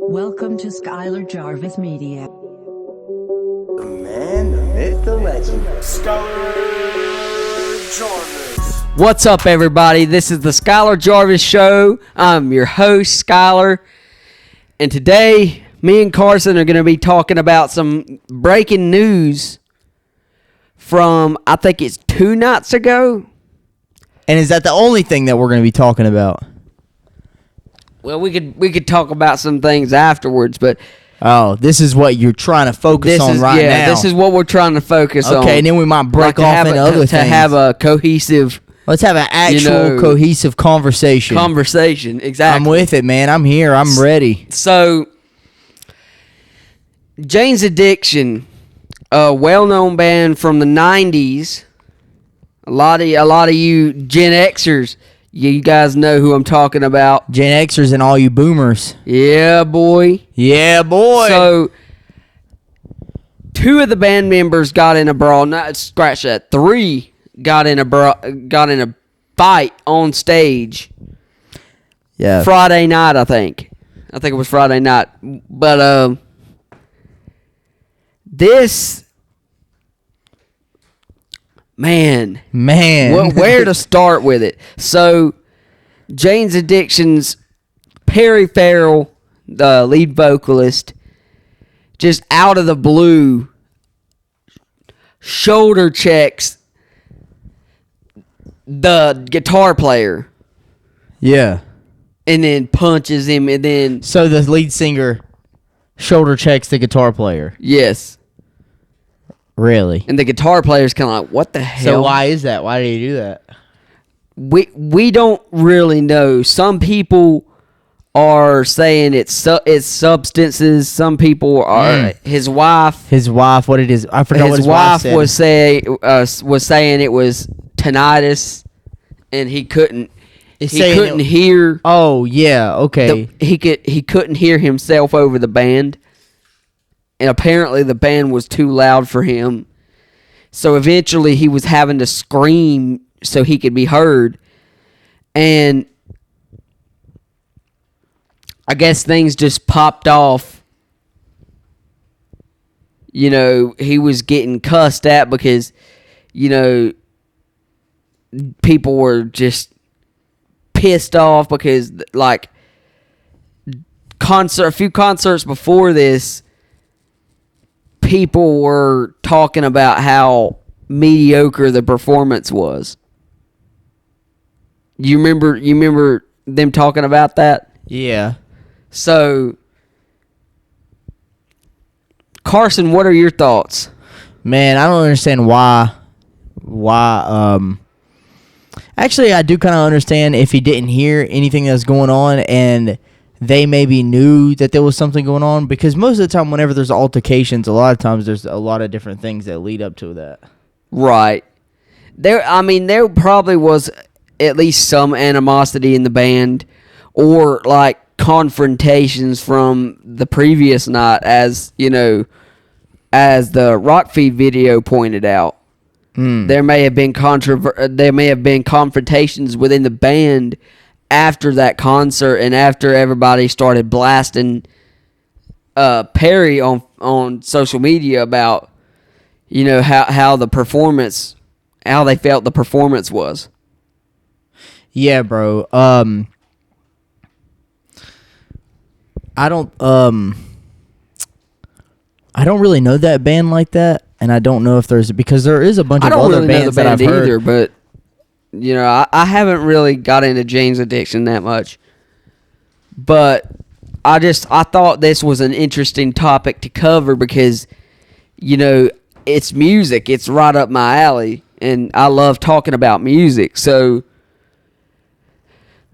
Welcome to Skyler Jarvis Media. The man, the myth, the legend. Skyler Jarvis. What's up, everybody? This is the Skyler Jarvis Show. I'm your host, Skyler. And today, me and Carson are going to be talking about some breaking news from, I think it's 2 nights ago. And is that the only thing that we're going to be talking about? Well, we could talk about some things afterwards, but Oh, this is what you're trying to focus on right now. this is what we're trying to focus on. Okay, and then we might break off into other things. To have a cohesive Let's have an actual cohesive conversation. Exactly. I'm with it, man. I'm here. I'm ready. So, Jane's Addiction, a well-known band from the 90s. A lot of you Gen Xers, you guys know who I'm talking about. Gen Xers and all you boomers. Yeah, boy. Yeah, boy. So, 2 of the band members got in a brawl. Not scratch that. 3 got in a fight on stage. Yeah. Friday night, I think. I think it was Friday night. But this man. Where to start with it? So, Jane's Addiction's Perry Farrell, the lead vocalist, just out of the blue, shoulder checks the guitar player. Yeah. And then punches him, and then... So the lead singer shoulder checks the guitar player. Yes. Really? And the guitar player's kind of like, what the hell? So why is that? Why did he do that? We don't really know. Some people are saying it's substances. Some people are... His wife... what it is? I forgot what his wife said. was saying it was tinnitus, and he couldn't hear. Oh yeah, okay. He couldn't hear himself over the band, and apparently the band was too loud for him. So eventually he was having to scream so he could be heard, and I guess things just popped off. You know, he was getting cussed at because, you know, people were just pissed off because, like, a few concerts before this, people were talking about how mediocre the performance was. You remember them talking about that? Yeah. So, Carson, what are your thoughts? Man, I don't understand why actually, I do kind of understand if he didn't hear anything that was going on and they maybe knew that there was something going on, because most of the time whenever there's altercations, a lot of times there's a lot of different things that lead up to that. Right. There probably was at least some animosity in the band, or like confrontations from the previous night, as you know, as the Rock Feed video pointed out. There may have been confrontations within the band after that concert, and after everybody started blasting Perry on social media about, you know, how they felt the performance was. Yeah, bro. I don't really know that band like that, and I don't know if because there is a bunch of other bands that I've heard. Either, but you know, I haven't really got into Jane's Addiction that much. But I thought this was an interesting topic to cover because, you know, it's music. It's right up my alley, and I love talking about music. So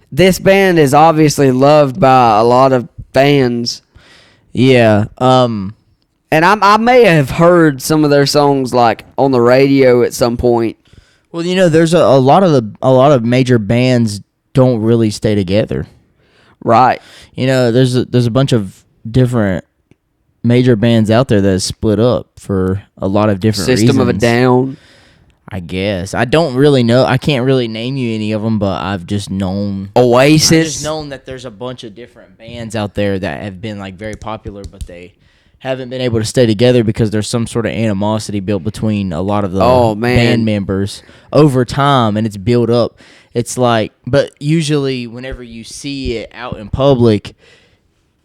this band is obviously loved by a lot of fans. Yeah. And I may have heard some of their songs like on the radio at some point. Well, you know, there's a lot of major bands don't really stay together. Right. You know, there's a bunch of different major bands out there that split up for a lot of different reasons. System of a Down. I guess. I don't really know. I can't really name you any of them, but I've just known. Oasis. I've just known that there's a bunch of different bands out there that have been like very popular, but they haven't been able to stay together because there's some sort of animosity built between a lot of the band members over time, and it's built up. It's like, but usually whenever you see it out in public,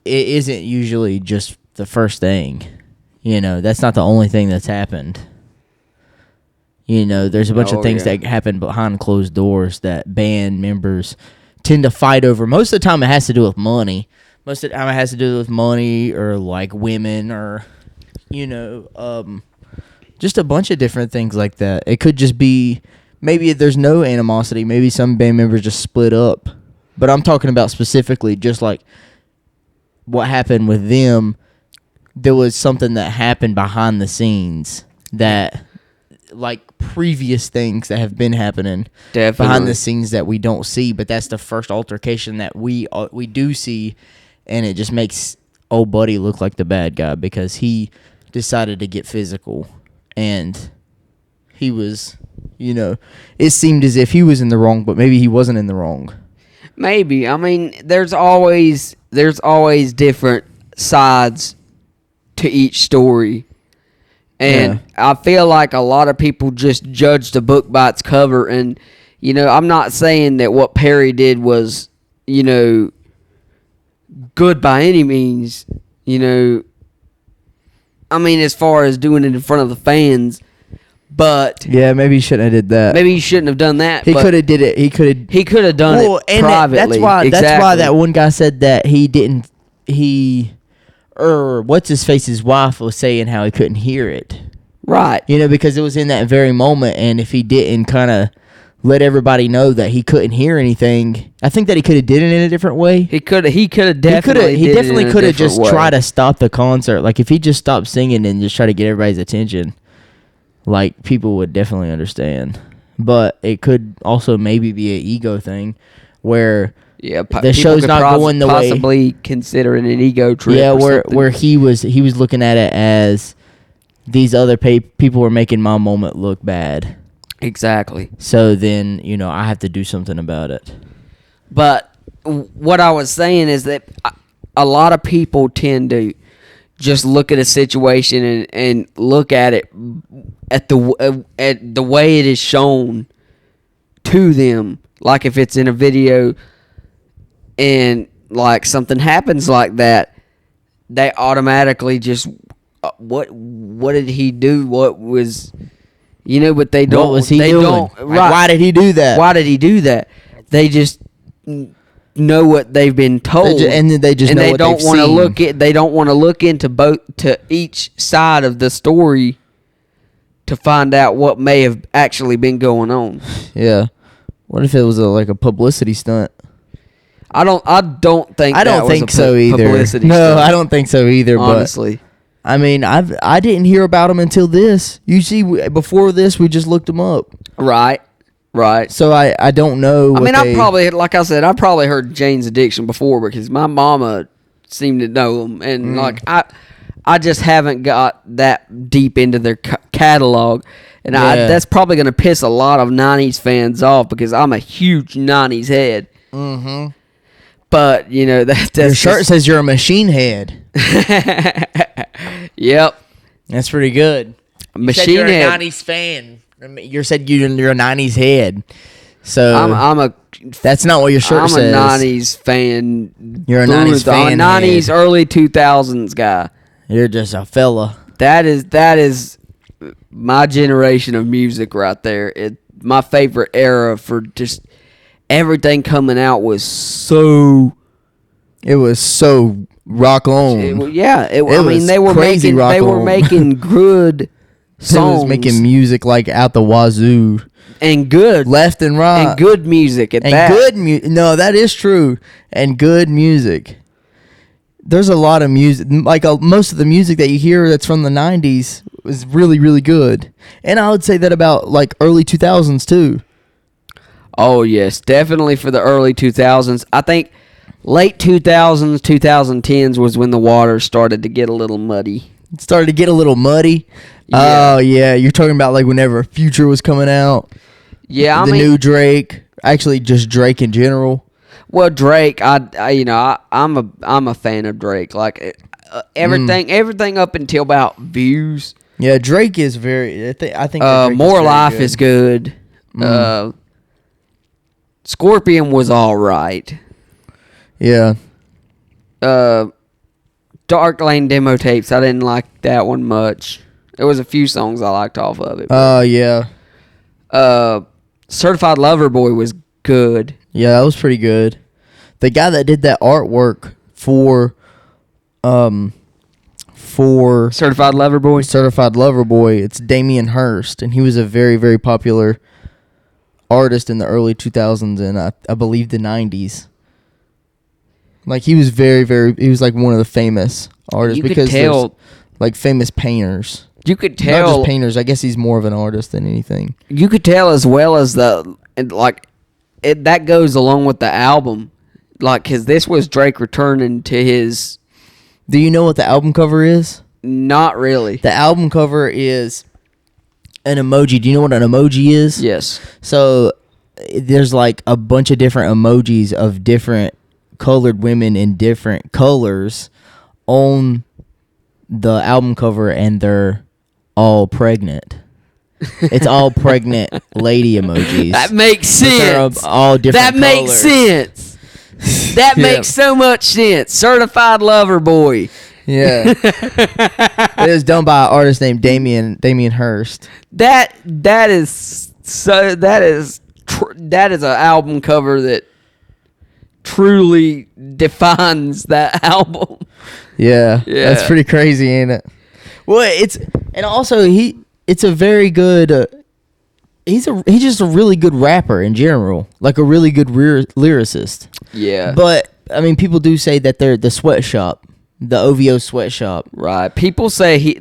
it isn't usually just the first thing. You know, that's not the only thing that's happened. You know, there's a bunch of things that happen behind closed doors that band members tend to fight over. Most of the time it has to do with money. Most of the time it has to do with money or like women or, you know, just a bunch of different things like that. It could just be, maybe there's no animosity. Maybe some band members just split up. But I'm talking about specifically just like what happened with them. There was something that happened behind the scenes that, like previous things that have been happening behind the scenes that we don't see, but that's the first altercation that we do see, and it just makes old buddy look like the bad guy because he decided to get physical, and he was, you know, it seemed as if he was in the wrong, but maybe he wasn't in the wrong. Maybe. I mean, there's always different sides to each story. And I feel like a lot of people just judge the book by its cover. And, you know, I'm not saying that what Perry did was, you know, good by any means. You know, I mean, as far as doing it in front of the fans. But yeah, maybe he shouldn't have did that. Maybe he shouldn't have done that. He could have did it. He could have done it and privately. That's why that one guy said that he didn't. What's his face's wife was saying how he couldn't hear it. Right. You know, because it was in that very moment, and if he didn't kind of let everybody know that he couldn't hear anything, I think that he could have did it in a different way. He definitely could have just tried to stop the concert. Like if he just stopped singing and just try to get everybody's attention, like people would definitely understand. But it could also maybe be an ego thing where the show's not going the way. Possibly considering an ego trip. Yeah, or where he was looking at it as these other people were making my moment look bad. Exactly. So then, you know, I have to do something about it. But what I was saying is that a lot of people tend to just look at a situation and look at it at the way it is shown to them. Like if it's in a video and like something happens like that, they automatically just what did he do? What was, you know? But they don't. What was he doing? Don't, right. Like, why did he do that? Why did he do that? They just know what they've been told, they don't want to look at. They don't want to look into each side of the story to find out what may have actually been going on. Yeah. What if it was like a publicity stunt? I don't think so either. Publicity no, stunt. I don't think so either. Honestly, but I mean, I didn't hear about him until this. You see, before this, we just looked him up. Right. So I don't know. I mean, I probably heard Jane's Addiction before because my mama seemed to know him, and like I just haven't got that deep into their catalog. And that's probably going to piss a lot of 90s fans off because I'm a huge 90s head. Mm-hmm. But, you know, that's your shirt says you're a machine head. Yep. That's pretty good. Machine head. You're a 90s fan. You said you're a 90s head. So that's not what your shirt says. I'm a 90s fan. You're a 90s fan. 90s, head. Early 2000s guy. You're just a fella. That is my generation of music right there. My favorite era for just everything coming out was so. It was so rock on. I mean, they were making good songs. They was making music like out the wazoo. And good. Left and right. And good music at that. Good music. No, that is true. And good music. There's a lot of music. Like most of the music that you hear that's from the 90s was really, really good. And I would say that about like early 2000s too. Oh, yes. Definitely for the early 2000s. I think late 2000s, 2010s was when the water started to get a little muddy. It started to get a little muddy. Yeah. Oh yeah, you're talking about like whenever Future was coming out. Yeah, The new Drake. Actually, just Drake in general. Well, Drake, I'm a fan of Drake. Like everything up until about Views. Yeah, Drake is very. I think. That Drake More is very Life good. is good. Scorpion was all right. Yeah. Dark Lane demo tapes. I didn't like that one much. There was a few songs I liked off of it. Oh yeah. Certified Lover Boy was good. Yeah, that was pretty good. The guy that did that artwork for Certified Lover Boy. Certified Lover Boy, it's Damien Hirst, and he was a very, very popular artist in the early 2000s and I believe the 90s. Like he was he was like one of the famous artists You could because tell- there's like famous painters. You could Not tell. just painters. I guess he's more of an artist than anything. You could tell as well as that goes along with the album, like because this was Drake returning to his. Do you know what the album cover is? Not really. The album cover is an emoji. Do you know what an emoji is? Yes. So there's like a bunch of different emojis of different colored women in different colors on the album cover, and they're all pregnant. It's all pregnant lady emojis. That makes But they're sense. all different That makes colors. sense. That Yeah. makes so much sense. Certified Lover Boy. Yeah. It was done by an artist named Damien Hirst. That is an album cover that truly defines that album. Yeah. Yeah. That's pretty crazy, ain't it? Well, it's a very good he's just a really good rapper in general, like a really good lyricist. Yeah. But I mean, people do say that they're the sweatshop, the OVO sweatshop. Right. People say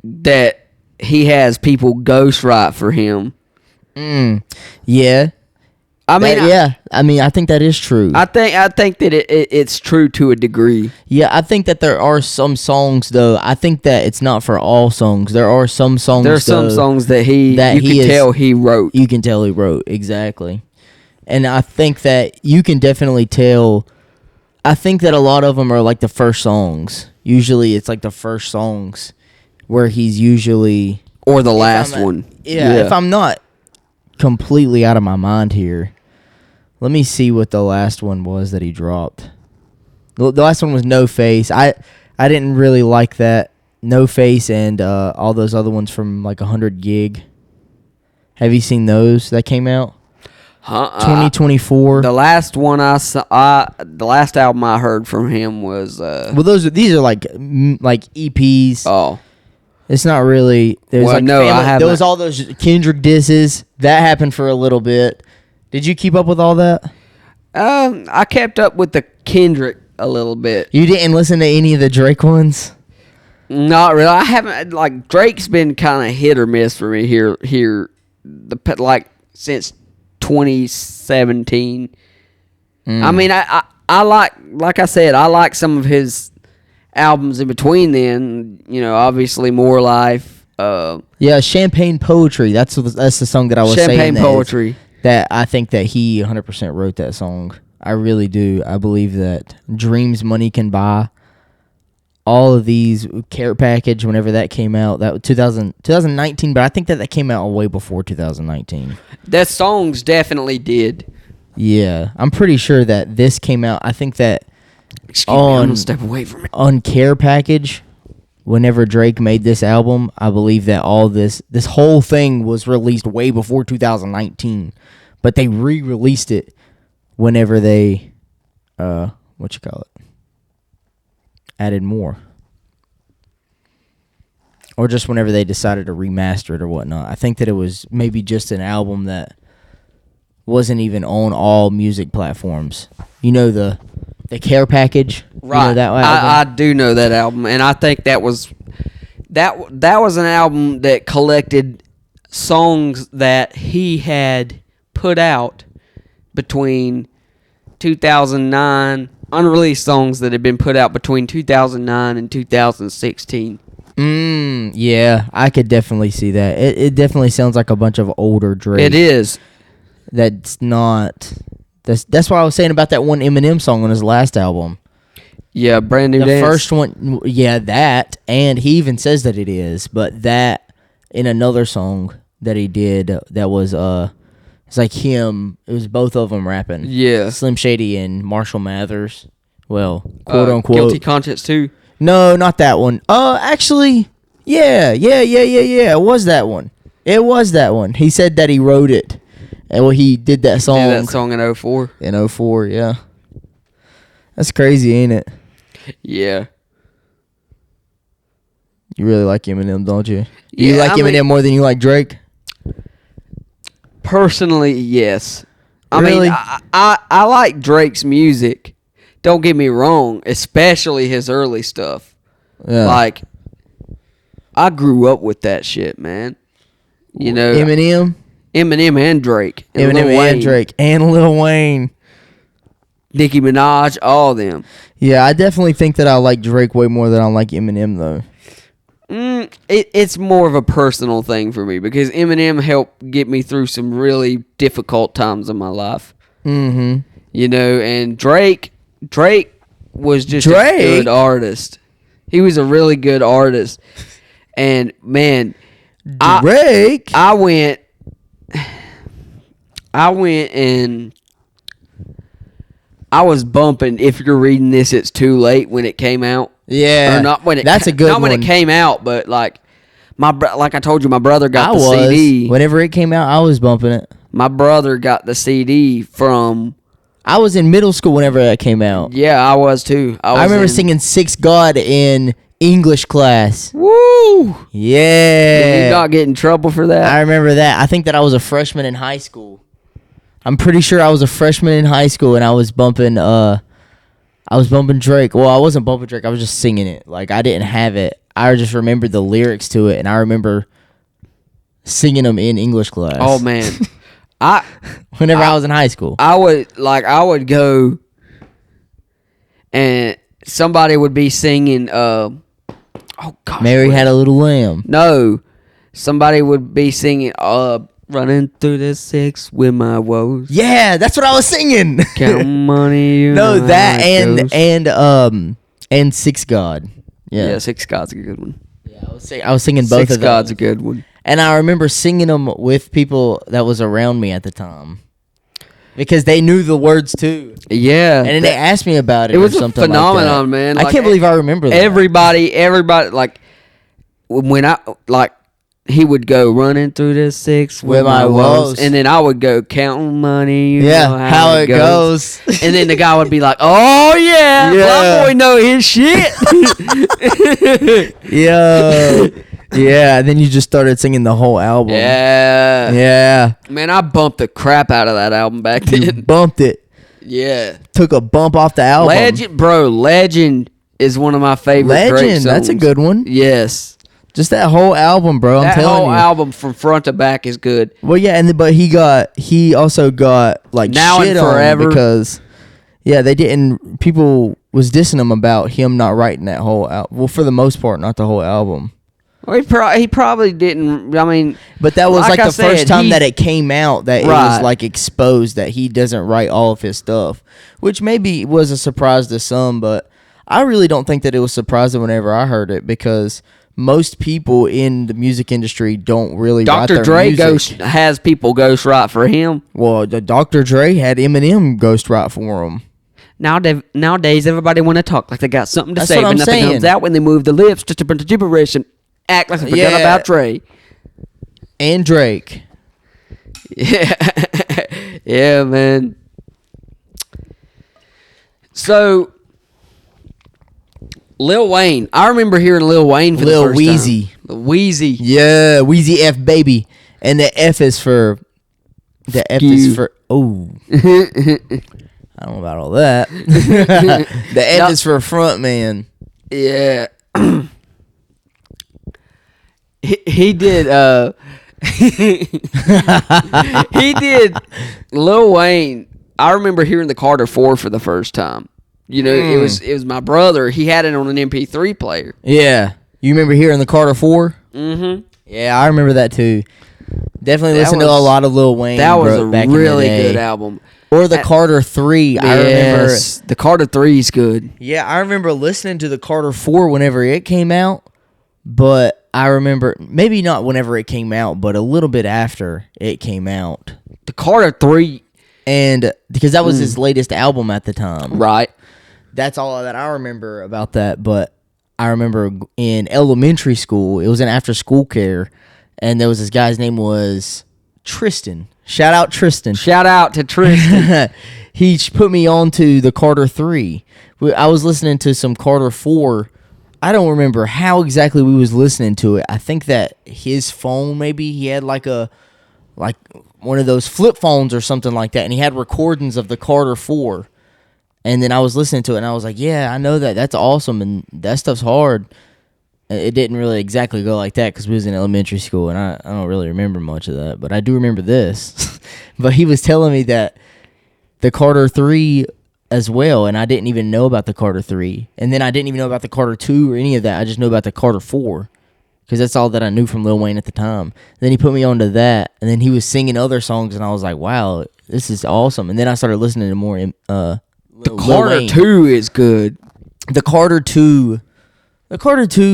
that he has people ghostwrite for him. Yeah. I mean, I think that is true. I think that it's true to a degree. Yeah, I think that there are some songs though. I think that it's not for all songs. There are some songs. There's some songs that you can tell he wrote. You can tell he wrote, exactly. And I think that you can definitely tell. I think that a lot of them are like the first songs. Usually, it's like the first songs where he's usually Or the last one. Yeah, if I'm not completely out of my mind here, let me see what the last one was that he dropped. The last one was No Face. I didn't really like that. No Face and all those other ones from like 100 Gig. Have you seen those that came out? 2024. The last one the last album I heard from him was Well, these are like EPs. Oh. It's not really. There's Well, like no, I haven't. There was all those Kendrick disses that happened for a little bit. Did you keep up with all that? I kept up with the Kendrick a little bit. You didn't listen to any of the Drake ones? Not really. I haven't. Like Drake's been kind of hit or miss for me here since 2017. I mean, I like I said, I like some of his albums in between then, obviously More Life. Yeah, Champagne Poetry. That's the song that I was saying. Champagne Poetry. That I think that he 100% wrote that song. I really do. I believe that Dreams Money Can Buy. All of these, Care Package, whenever that came out, that was 2019, but I think that came out way before 2019. That songs definitely did. Yeah, I'm pretty sure that this came out. I think that Excuse me, I'm gonna step away from it. on Care Package, whenever Drake made this album, I believe that all this whole thing was released way before 2019, but they re-released it whenever they added more, or just whenever they decided to remaster it or whatnot. I think that it was maybe just an album that wasn't even on all music platforms. The Care Package, Right. You know that album? I do know that album, and I think that was an album that collected songs that he had put out between 2009 unreleased songs that have been put out between 2009 and 2016. Yeah, I could definitely see that. It definitely sounds like a bunch of older Drake. It is. That's not. That's why I was saying about that one Eminem song on his last album. Yeah, Brand New The Dance. first one, yeah, that, and he even says that it is, but that in another song that he did that was it's like him. It was both of them rapping. Yeah. Slim Shady and Marshall Mathers. Well, quote unquote. Guilty Conscience 2. No, not that one. Actually, yeah. It was that one. He said that he wrote it. And well, he did that song. Yeah, that song in 04. In 04, yeah. That's crazy, ain't it? Yeah. You really like Eminem, don't you? Yeah, You like Eminem more than you like Drake? Personally, yes. I Really? mean, I like Drake's music. Don't get me wrong, especially his early stuff. Yeah. Like, I grew up with that shit, man. You know, Eminem and Drake. And Eminem Lil Wayne, and Drake and Lil Wayne. Nicki Minaj, all of them. Yeah, I definitely think that I like Drake way more than I like Eminem, though. It's more of a personal thing for me because Eminem helped get me through some really difficult times in my life. Mm-hmm. You know, and Drake was just a good artist. He was a really good artist. And, man, Drake? I went and I was bumping If You're Reading This, It's Too Late when it came out. Yeah. Or not when it That's a good not one. when it came out, but like like I told you, my brother got the was. CD. Whenever it came out, I was bumping it. My brother got the CD from. I was in middle school whenever that came out. Yeah, I was too. I remember singing Six God in English class. Woo! Yeah. Did you not get in trouble for that? I remember that. I think that I was a freshman in high school. I'm pretty sure I was a freshman in high school and I was bumping Drake. Well, I wasn't bumping Drake. I was just singing it. Like, I didn't have it. I just remembered the lyrics to it, and I remember singing them in English class. Oh man, Whenever I was in high school. I would go, and somebody would be singing. Oh gosh, Mary Had a Little Lamb. No, somebody would be singing. Running through the six with my woes. Yeah, that's what I was singing. Count money. You No, know that how it goes. and Six God. Yeah, Six God's a good one. Yeah, I was singing both Six of those. God's a good one. And I remember singing them with people that was around me at the time. Because they knew the words too. Yeah. And then they asked me about it. It was or a something phenomenon, like that. man. I Like, can't believe I remember that. Everybody, like, when I, like, he would go running through the six with my woes. And then I would go counting money. You know how it goes. And then the guy would be like, oh, yeah. My boy know his shit. Yo. Yeah, and then you just started singing the whole album. Yeah. Yeah. Man, I bumped the crap out of that album back You then. bumped it. Yeah. Took a bump off the album. Legend is one of my favorite Drake songs. That's a good one. Yes. Just that whole album, bro. I'm That telling whole you. album from front to back is good. Well, yeah, but he also got like Now shit and on Forever. because they didn't. People was dissing him about him not writing that whole album. Well, for the most part, not the whole album. Well, he probably didn't. I mean, But that was like I the said, first time that it came out that it Right. was like exposed that he doesn't write all of his stuff, which maybe was a surprise to some, but I really don't think that it was surprising whenever I heard it because most people in the music industry don't really write Dr. their Dre music. has people ghostwrite for him. Well, the Dr. Dre had Eminem ghostwrite for him. Nowadays, everybody want to talk like they got something to That's say, what but I'm nothing saying. comes out when they move the lips. Just a bunch of gibberish and act like they forgot Yeah. about Dre. And Drake. Yeah, yeah, man. So, Lil Wayne. I remember hearing Lil Wayne for Lil the first Weezy. time. Lil Weezy. Yeah, Weezy F baby. And the F is for oh. I don't know about all that. The F No. is for front man. Yeah. he did he did Lil Wayne. I remember hearing the Carter 4 for the first time. You know, it was my brother. He had it on an MP3 player. Yeah. You remember hearing the Carter 4? Mm-hmm. Yeah, I remember that too. Definitely That listened to a was- lot of Lil Wayne. That was a back in the really day. good album. Or the Carter 3. I remember. Yes, the Carter 3 is good. Yeah, I remember listening to the Carter 4 whenever it came out. But I remember, maybe not whenever it came out, but a little bit after it came out. The Carter 3, And because that was his latest album at the time. right? That's all that I remember about that. But I remember in elementary school, it was an after school care, and there was this guy's name was Tristan. Shout out Tristan. Shout out to Tristan. He put me on to the Carter 3. I was listening to some Carter 4. I don't remember how exactly we was listening to it. I think that his phone, maybe he had like one of those flip phones or something like that, and he had recordings of the Carter 4. And then I was listening to it, and I was like, yeah, I know that. That's awesome, and that stuff's hard. It didn't really exactly go like that because we was in elementary school, and I don't really remember much of that. But I do remember this. But he was telling me that the Carter 3 as well, and I didn't even know about the Carter 3. And then I didn't even know about the Carter 2 or any of that. I just know about the Carter 4 because that's all that I knew from Lil Wayne at the time. Then he put me on to that, and then he was singing other songs, and I was like, wow, this is awesome. And then I started listening to more The Lil Carter Wayne. 2 is good. The Carter 2,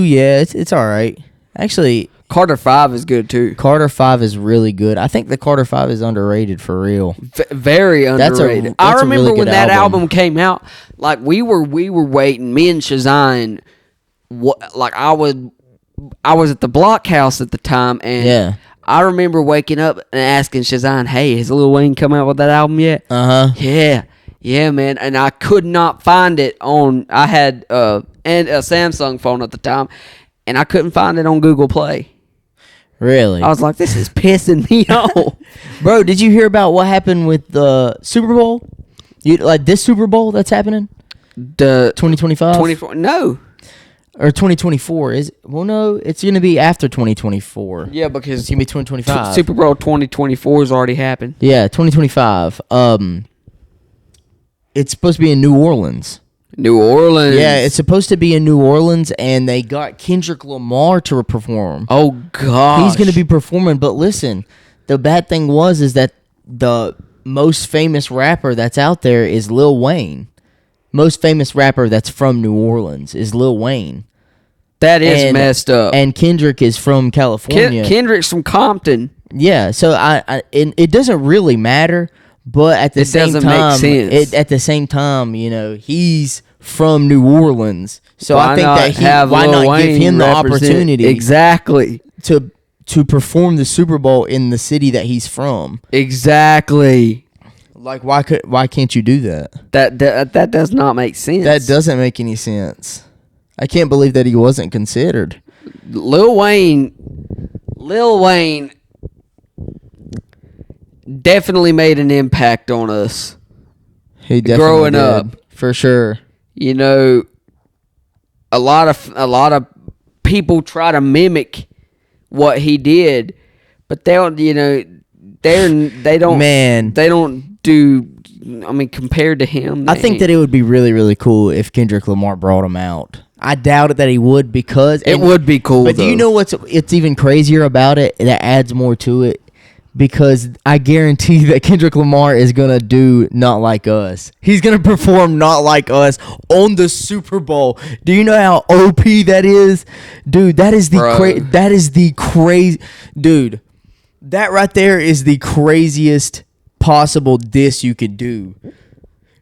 yeah, it's all right. Actually, Carter 5 is good too. Carter 5 is really good. I think the Carter 5 is underrated for real. Very underrated. I that's a remember really when good that album. album came out, like we were waiting. Me and Shazine, like I was at the Block House at the time, and Yeah. I remember waking up and asking Shazine, "Hey, has Lil Wayne come out with that album yet?" Yeah, man. And I could not find it on. I had and a Samsung phone at the time, and I couldn't find it on Google Play. Really? I was like, "This is pissing me off." Bro, did you hear about what happened with the Super Bowl? Like this Super Bowl that's happening? The 2025? 24. No. Or 2024. Well, no, it's going to be after 2024. Yeah, because It's going to be 2025. Super Bowl 2024 has already happened. Yeah, 2025. It's supposed to be in New Orleans. New Orleans. Yeah, it's supposed to be in New Orleans, and they got Kendrick Lamar to perform. Oh gosh. He's going to be performing, but listen, the bad thing is that the most famous rapper that's out there is Lil Wayne. Most famous rapper that's from New Orleans is Lil Wayne. That is messed up. And Kendrick is from California. Kendrick's from Compton. Yeah, so it doesn't really matter, but at the same doesn't time, make sense. at the same time, he's from New Orleans, so I think that why Lil not give Wayne him the represent- opportunity Exactly. to perform the Super Bowl in the city that he's from? Exactly. Like, why can't you do that? That does not make sense. That doesn't make any sense. I can't believe that he wasn't considered. Lil Wayne definitely made an impact on us. He definitely Growing did, up. for sure. You know, a lot of people try to mimic what he did, but they don't. They don't. Man. They don't do. I mean, compared to him, I think that it would be really, really cool if Kendrick Lamar brought him out. I doubt it that he would because it would be cool. But do you know it's even crazier about it? That adds more to it because I guarantee that Kendrick Lamar is gonna do Not Like Us. He's gonna perform Not Like Us on the Super Bowl. Do you know how OP that is, dude? That is the crazy, dude. That right there is the craziest possible diss you could do.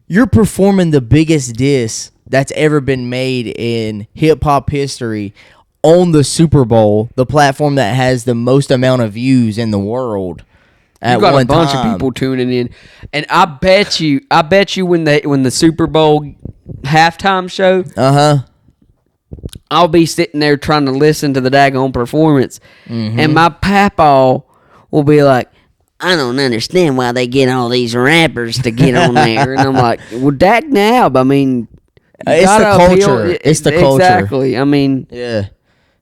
You're performing the biggest diss that's ever been made in hip-hop history on the Super Bowl, the platform that has the most amount of views in the world at you got one a bunch time. of people tuning in, and I bet you when the Super Bowl halftime show, I'll be sitting there trying to listen to the daggone performance, and my papaw will be like, "I don't understand why they get all these rappers to get on there," and I'm like, "Well, dag nab. I mean, It's the culture. It's the culture. Exactly. I mean, Yeah.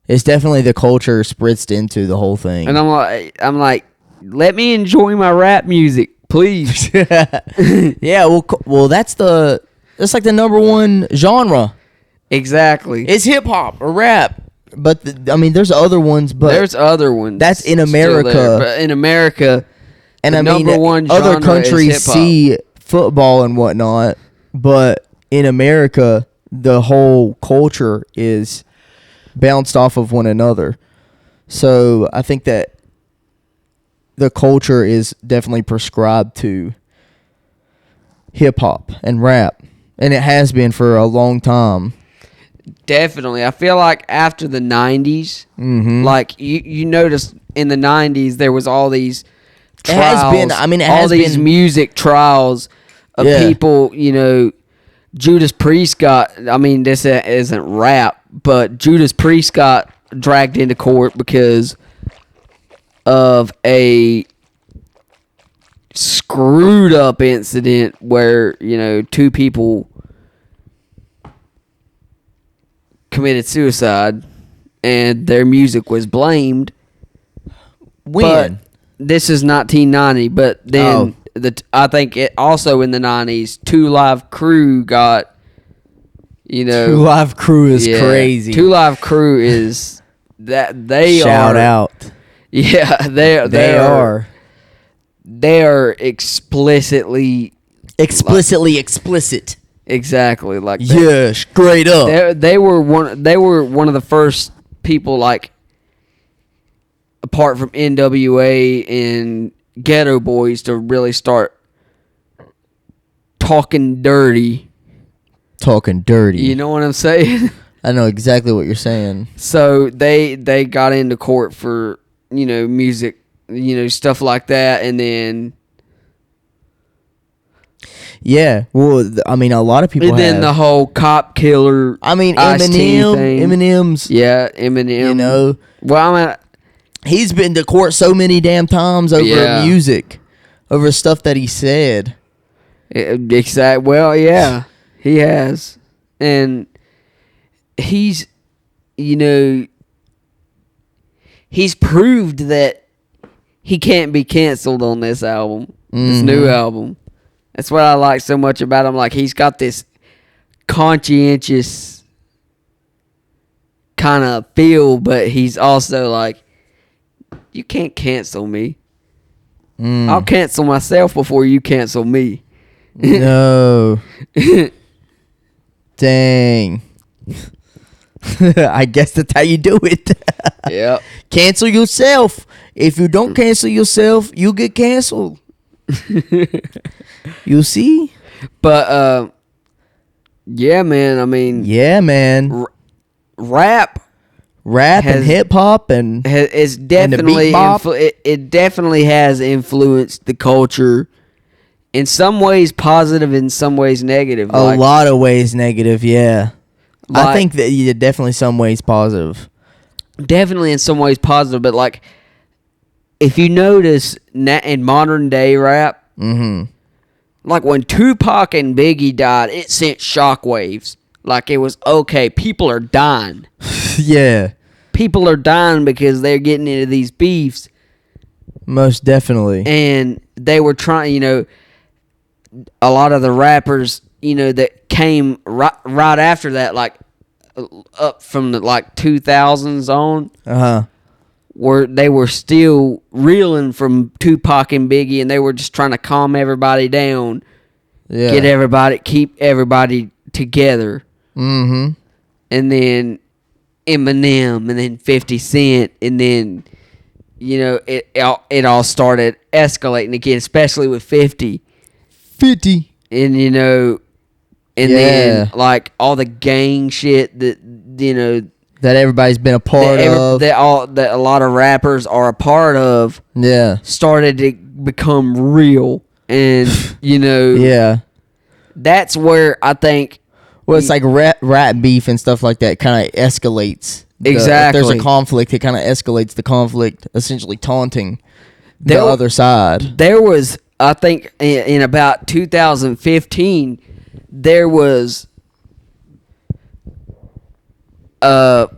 It's definitely the culture spritzed into the whole thing. and I'm like, let me enjoy my rap music, please. Yeah, well, that's the That's like the number one genre. Exactly. It's hip hop or rap. But there's other ones, but there's other ones. That's in still America. there, but in America, and the number one other genre countries is hip-hop. see football and whatnot, but in America, the whole culture is bounced off of one another. So I think that the culture is definitely prescribed to hip hop and rap, and it has been for a long time. Definitely. I feel like after the 90s, like you noticed in the 90s there was all these trials, all these music trials of people, Judas Priest got, this isn't rap, but Judas Priest got dragged into court because of a screwed up incident where, two people committed suicide and their music was blamed. When? But this is 1990, but then I think it also in the 90s, Two Live Crew got, Two Live Crew is crazy. Two Live Crew is that they Shout out. Yeah, they are explicitly explicit. Exactly, like yeah, straight up. They were one of the first people, like, apart from NWA and Ghetto Boys, to really start talking dirty. Talking dirty. You know what I'm saying? I know exactly what you're saying. So they got into court for, music, stuff like that, and then yeah, well, a lot of people. And then the whole cop killer. Eminem's. Yeah, Eminem. Well, he's been to court so many damn times over music, over stuff that he said. Exactly. Well, yeah, he has, and he's, he's proved that he can't be canceled on this album, this new album. That's what I like so much about him. Like, he's got this conscientious kind of feel, but he's also like, you can't cancel me. I'll cancel myself before you cancel me. No. Dang. I guess that's how you do it. Yep. Cancel yourself. If you don't cancel yourself, you get canceled. You see? But yeah, man. Yeah, man. Rap and hip hop and it's definitely it definitely has influenced the culture in some ways positive, in some ways negative. A lot of ways negative. Yeah, I think that definitely some ways positive. Definitely in some ways positive, but like, if you notice in modern day rap, like when Tupac and Biggie died, it sent shockwaves. Like, it was, okay, people are dying. Yeah. People are dying because they're getting into these beefs. Most definitely. And they were trying, a lot of the rappers, that came right after that, like, up from the, 2000s on. They were still reeling from Tupac and Biggie, and they were just trying to calm everybody down. Yeah. Keep everybody together. And then Eminem, and then 50 Cent, and then, it all started escalating again, especially with 50. And, then, like, all the gang shit that, that everybody's been a part of. That a lot of rappers are a part of. Yeah. Started to become real. And, yeah. That's where I think. Well, it's like rap beef and stuff like that kind of escalates. Exactly. If there's a conflict, it kind of escalates the conflict, essentially taunting the other side. There was, I think, in about 2015, there was oh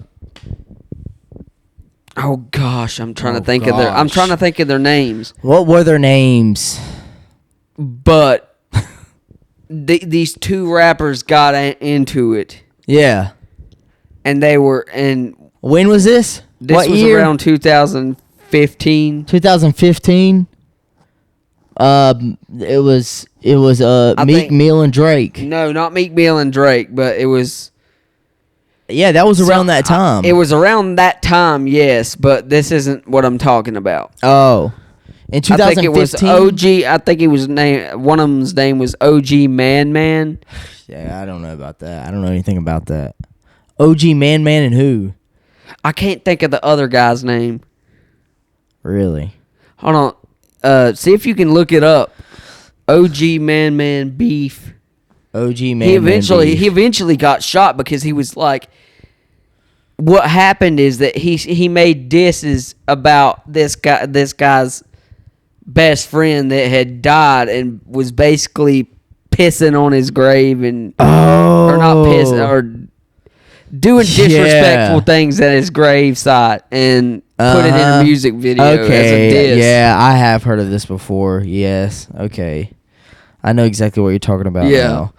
gosh, I'm trying to think of their names. What were their names? But these two rappers got into it, Yeah. and they were and When was this? this What was year? around 2015. 2015. It was I Meek think- Mill and Drake. No, not Meek Mill and Drake, but it was Yeah, that was around that time. It was around that time, yes, but this isn't what I'm talking about. Oh, in 2015. I think it was OG. I think it was one of them's name was OG Man. Yeah, I don't know about that. I don't know anything about that. OG Man and who? I can't think of the other guy's name. Really? Hold on. See if you can look it up. OG Man Beef. OG Man. He eventually got shot because he was like. What happened is that he made disses about this guy's best friend that had died and was basically pissing on his grave or not pissing or doing disrespectful things at his grave site and put it in a music video as a diss. Yeah, I have heard of this before. Yes. Okay. I know exactly what you're talking about now.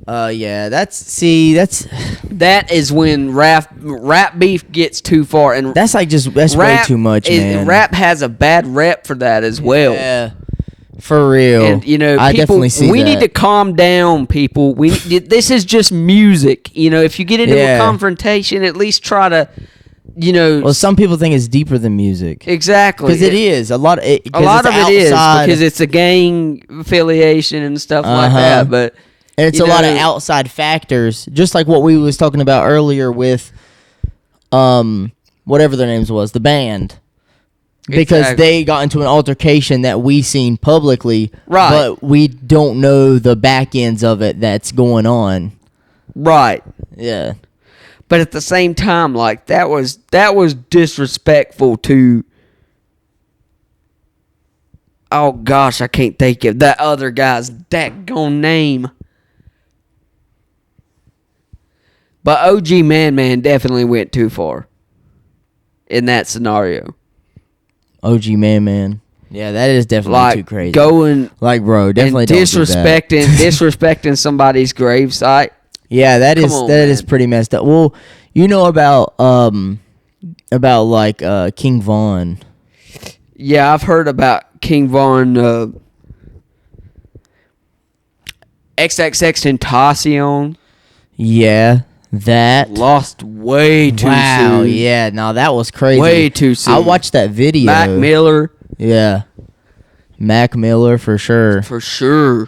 Yeah, that is when rap beef gets too far, and that's way too much, man. Rap has a bad rep for that as well. Yeah, for real. And I people, definitely see we that. need to calm down, people. This is just music. If you get into a confrontation, at least try to, Well, some people think it's deeper than music. Exactly, because it is a lot. A lot of it is because it's a gang affiliation and stuff like that, but. And it's a lot of outside factors, just like what we was talking about earlier with, whatever their names was, the band, because they got into an altercation that we seen publicly, right? But we don't know the back ends of it that's going on, right? Yeah. But at the same time, like that was disrespectful to. Oh gosh, I can't think of that other guy's daggone name. But OG Man definitely went too far in that scenario. OG Man. Yeah, that is definitely too crazy. Going bro, definitely and don't do that. disrespecting somebody's gravesite. Yeah, that is pretty messed up. Well, you know about King Von. Yeah, I've heard about King Von. XXXTentacion. Yeah. That lost way too soon. Wow, yeah, no, that was crazy. Way too soon. I watched that video. Mac Miller. Yeah. Mac Miller for sure. For sure.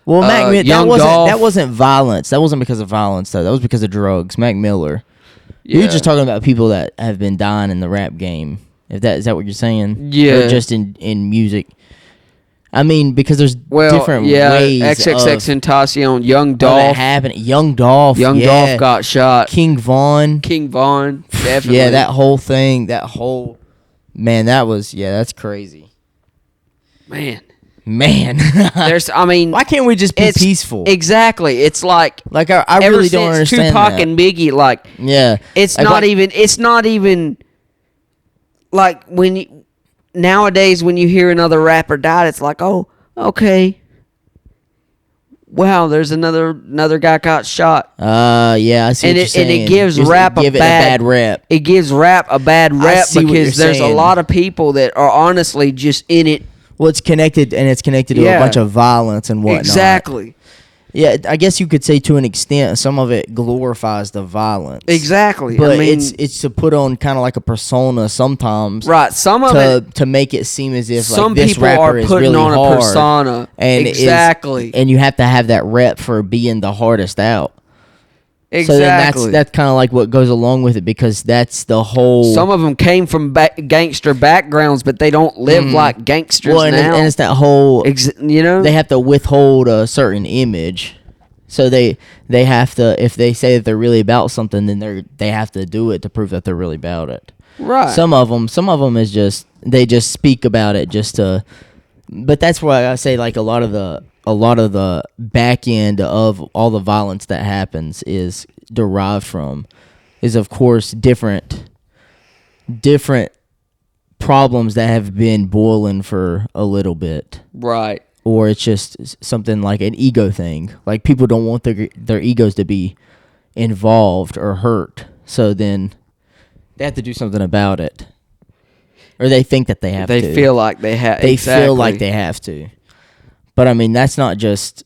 Well, Mac Miller, that wasn't violence. That wasn't because of violence though. That was because of drugs. Mac Miller. Yeah. You're just talking about people that have been dying in the rap game. Is that what you're saying? Yeah. Or just in music. I mean, because there's different ways. XXXTentacion, Young Dolph. That happened. Young Dolph. Dolph got shot. King Von, definitely. Yeah, that whole thing, man, that's crazy. Man. Why can't we just be peaceful? Exactly. It's like I really don't understand Tupac that. and Biggie, yeah, it's not even like nowadays, when you hear another rapper died, it's like, oh, okay. Wow, there's another guy got shot. Yeah, I see what you're saying. And it gives rap a bad rep. It gives rap a bad rep because there's a lot of people that are honestly just in it. Well, it's connected to a bunch of violence and whatnot. Exactly. Yeah, I guess you could say to an extent some of it glorifies the violence. Exactly. But it's to put on kind of like a persona sometimes. Right. Some of it to make it seem as if some this people rapper are is putting really on hard, a persona. And exactly. And you have to have that rep for being the hardest out. Exactly. So then that's kind of like what goes along with it because that's the whole. Some of them came from gangster backgrounds, but they don't live like gangsters now. And it's that whole. They have to withhold a certain image. So they have to, if they say that they're really about something, then they have to do it to prove that they're really about it. Right. Some of them is just they just speak about it just to. But that's why I say like a lot of the back end of all the violence that happens is derived from, is of course different problems that have been boiling for a little bit. Right. or it's just something like an ego thing. Like people don't want their egos to be involved or hurt, so then they have to do something about it, or they think that they have to. They feel like they have. They feel like they have to. But I mean, that's not just,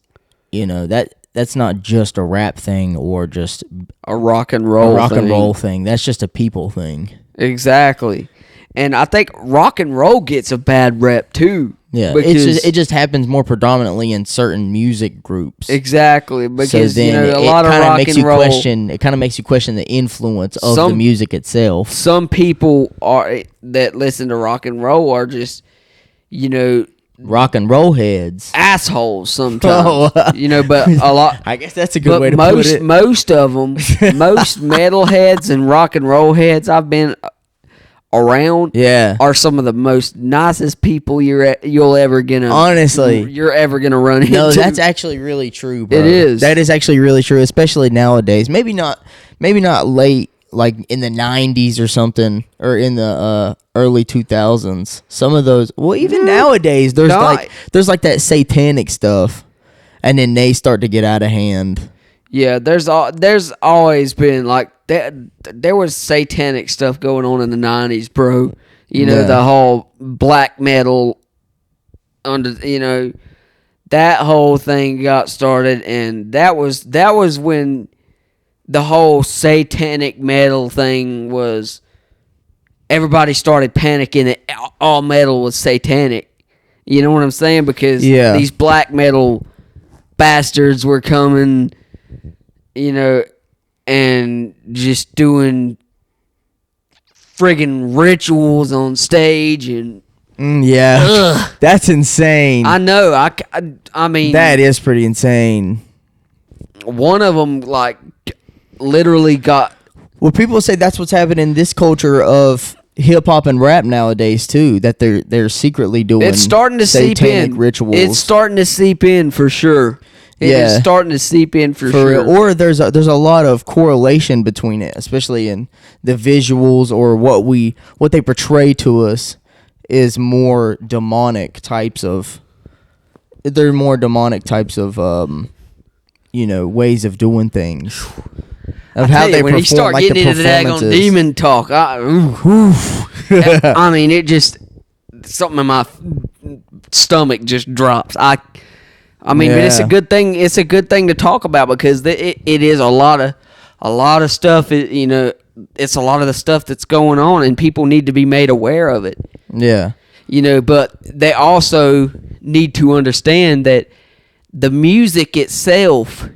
that's not just a rap thing or just a rock and roll thing. That's just a people thing. Exactly. And I think rock and roll gets a bad rep too. Yeah, because it just happens more predominantly in certain music groups. Exactly, because so then a lot of rock and roll. It kind of makes you question the influence of the music itself. Some people that listen to rock and roll are just, rock and roll heads, assholes sometimes. But a lot. I guess that's a good way to put it. Most of them, most metal heads and rock and roll heads I've been around, are some of the most nicest people you're ever gonna run into. No, that's actually really true, bro. It is. That is actually really true, especially nowadays. Maybe not late, like in the 90s or something, or in the early 2000s. Some of those, well, even nowadays, there's like that satanic stuff, and then they start to get out of hand. Yeah, there's always been like that. There was satanic stuff going on in the 90s, bro. The whole black metal that whole thing got started, and that was when the whole satanic metal thing was. Everybody started panicking that all metal was satanic. You know what I'm saying? Because these black metal bastards were coming, and just doing friggin' rituals on stage and that's insane. I know. I mean, that is pretty insane. One of them literally got. Well, people say that's what's happening in this culture of hip hop and rap nowadays too. That they're secretly doing. It's starting to seep in. Rituals. It's starting to seep in for sure. It's starting to seep in for sure. Or there's a lot of correlation between it, especially in the visuals or what they portray to us is more demonic types of. They're more demonic types of ways of doing things. Of how they when you start getting into the daggone demon talk, I mean, it just something in my stomach just drops. I mean, but it's a good thing. It's a good thing to talk about because it is a lot of stuff. It's a lot of the stuff that's going on, and people need to be made aware of it. Yeah, but they also need to understand that the music itself.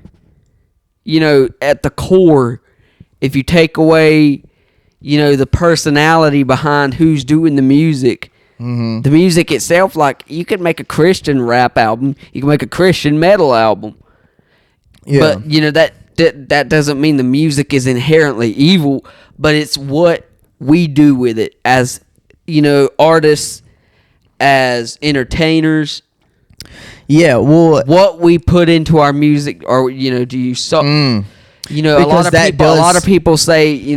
At the core, if you take away, the personality behind who's doing the music, the music itself, like, you can make a Christian rap album, you can make a Christian metal album. Yeah. But, that doesn't mean the music is inherently evil, but it's what we do with it as, artists, as entertainers. Yeah, well, what we put into our music, or do you a lot of people say,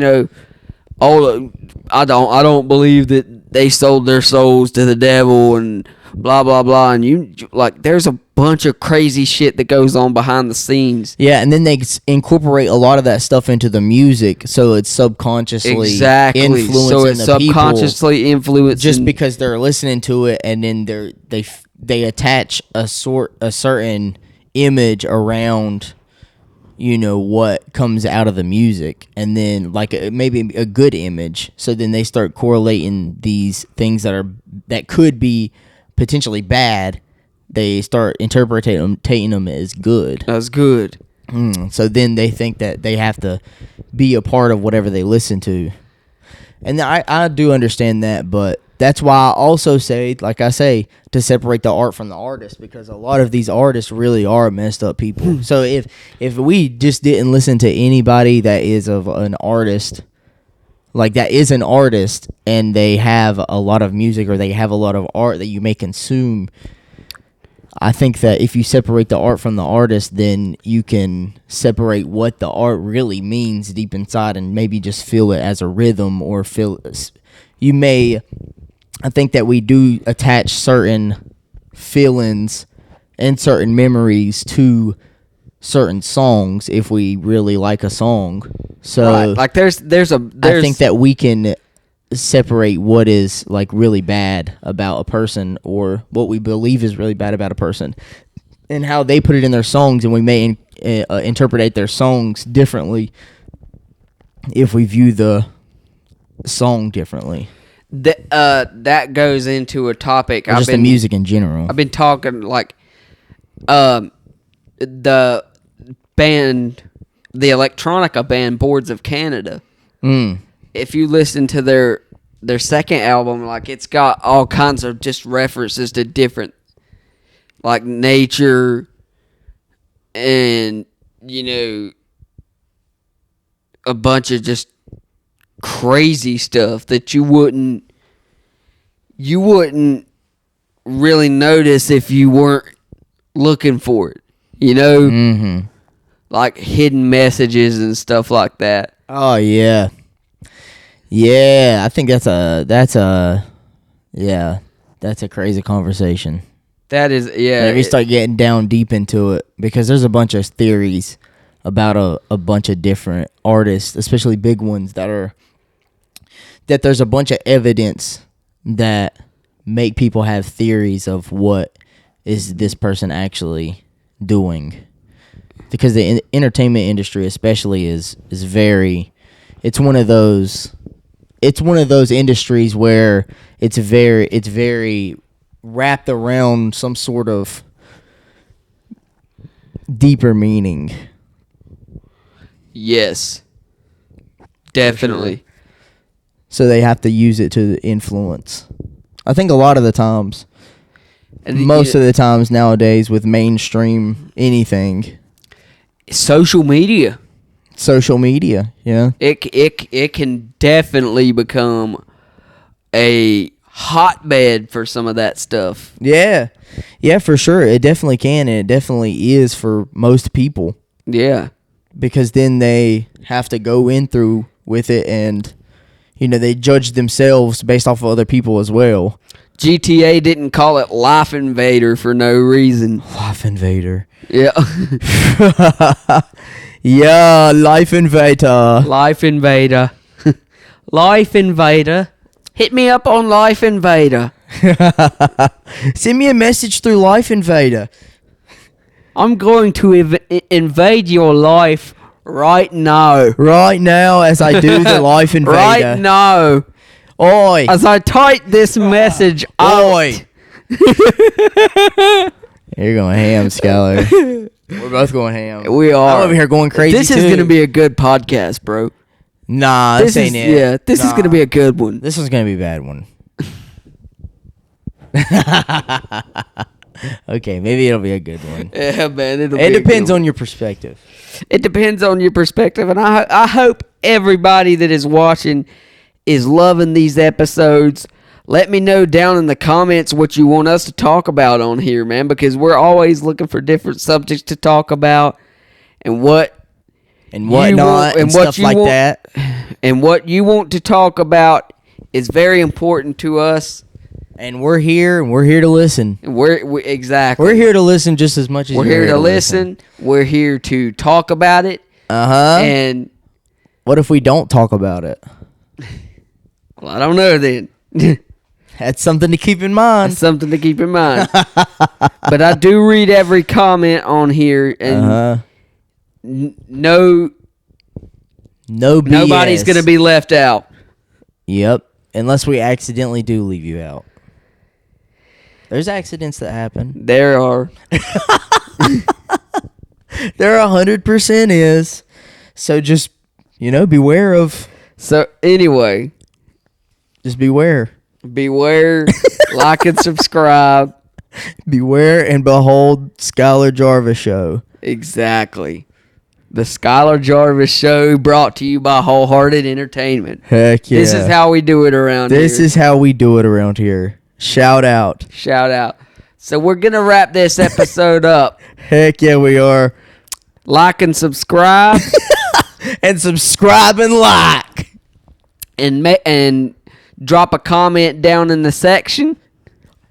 oh, I don't believe that they sold their souls to the devil and blah blah blah, and there's a bunch of crazy shit that goes on behind the scenes. Yeah, and then they incorporate a lot of that stuff into the music, so it's subconsciously influencing so it's the subconsciously influencing just because they're listening to it, and then they attach a certain image around what comes out of the music, and then maybe a good image, so then they start correlating these things that could be potentially bad. They start interpreting them as good. That's good. So then they think that they have to be a part of whatever they listen to, and I do understand that, but that's why I also say, like I say, to separate the art from the artist, because a lot of these artists really are messed up people. So if we just didn't listen to anybody that is of an artist, and they have a lot of music or they have a lot of art that you may consume, I think that if you separate the art from the artist, then you can separate what the art really means deep inside and maybe just feel it as a rhythm, or I think that we do attach certain feelings and certain memories to certain songs if we really like a song. So Right. Like there's I think that we can separate what is like really bad about a person or what we believe is really bad about a person and how they put it in their songs, and we may interpret their songs differently if we view the song differently. that goes into a topic. Or just the music in general. I've been talking like the band, the electronica band Boards of Canada. If you listen to their second album, like it's got all kinds of just references to different, like nature and, you know, a bunch of just crazy stuff that you wouldn't really notice if you weren't looking for it, you know? Like hidden messages and stuff like that. Oh yeah. Yeah, I think that's a crazy conversation. That is, yeah. Like, we start getting down deep into it because there's a bunch of theories about a bunch of different artists, especially big ones that there's a bunch of evidence that make people have theories of what is this person actually doing. Because the entertainment industry especially is very, it's one of those industries where it's very wrapped around some sort of deeper meaning. Yes. Definitely. So they have to use it to influence. I think a lot of the times, most of the times nowadays with mainstream anything, social media, yeah, it can definitely become a hotbed for some of that stuff. Yeah, for sure. It definitely can, and it definitely is for most people. Yeah, because then they have to go in through with it, and you know they judge themselves based off of other people as well. GTA didn't call it Life Invader for no reason. Life Invader. Yeah. Yeah, Life Invader. Life Invader. Life Invader. Hit me up on Life Invader. Send me a message through Life Invader. I'm going to invade your life right now. Right now as I do the Life Invader. Right now. Oi. As I type this message out. Oi. You're going ham, Skyler. We're both going ham. We are. I'm over here going crazy. This is going to be a good podcast, bro. Nah, this ain't it. Yeah, this is going to be a good one. This one's going to be a bad one. Okay, maybe it'll be a good one. Yeah, man. It depends on your perspective. It depends on your perspective. And I hope everybody that is watching is loving these episodes. Let me know down in the comments what you want us to talk about on here, man, because we're always looking for different subjects to talk about and what and whatnot and stuff like that. And what you want to talk about is very important to us. And we're here to listen. And exactly. We're here to listen just as much as we're here to listen. We're here to talk about it. And what if we don't talk about it? Well, I don't know then. That's something to keep in mind. But I do read every comment on here, and no BS. Nobody's going to be left out. Yep, unless we accidentally do leave you out. There's accidents that happen. There are. There 100% is. So just, beware of. So anyway. Just beware. Beware, like and subscribe. Beware and behold Skyler Jarvis Show. Exactly. The Skyler Jarvis Show brought to you by Wholehearted Entertainment. Heck yeah. This is how we do it around here. This is how we do it around here. Shout out. Shout out. So we're going to wrap this episode up. Heck yeah, we are. Like and subscribe. And subscribe and like. And drop a comment down in the section.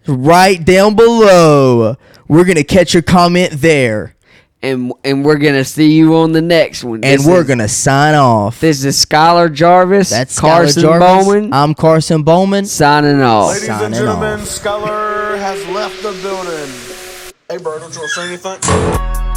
Right down below. We're going to catch your comment there. And we're going to see you on the next one. And we're going to sign off. This is Skyler Jarvis. That's Carson Skyler Jarvis. Bowman. I'm Carson Bowman. Signing off. Ladies and gentlemen, Skyler has left the building. Hey, Bird, don't you want to say anything?